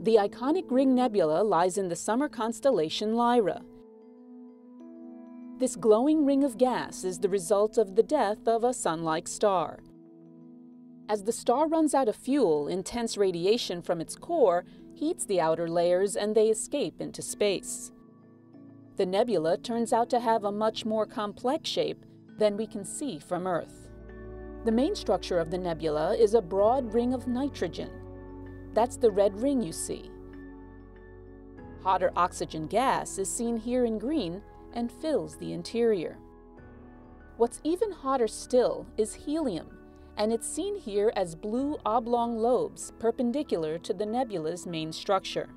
The iconic Ring Nebula lies in the summer constellation Lyra. This glowing ring of gas is the result of the death of a Sun-like star. As the star runs out of fuel, intense radiation from its core heats the outer layers and they escape into space. The nebula turns out to have a much more complex shape than we can see from Earth. The main structure of the nebula is a broad ring of nitrogen. That's the red ring you see. Hotter oxygen gas is seen here in green and fills the interior. What's even hotter still is helium, and it's seen here as blue oblong lobes perpendicular to the nebula's main structure.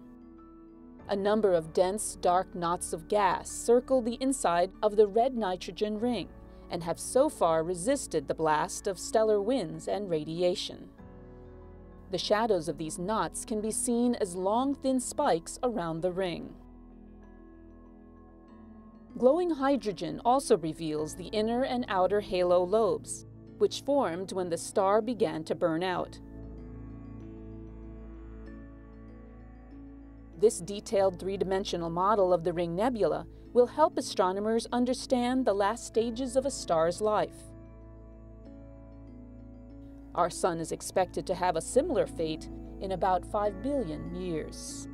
A number of dense, dark knots of gas circle the inside of the red nitrogen ring and have so far resisted the blast of stellar winds and radiation. The shadows of these knots can be seen as long, thin spikes around the ring. Glowing hydrogen also reveals the inner and outer halo lobes, which formed when the star began to burn out. This detailed three-dimensional model of the Ring Nebula will help astronomers understand the last stages of a star's life. Our Sun is expected to have a similar fate in about 5 billion years.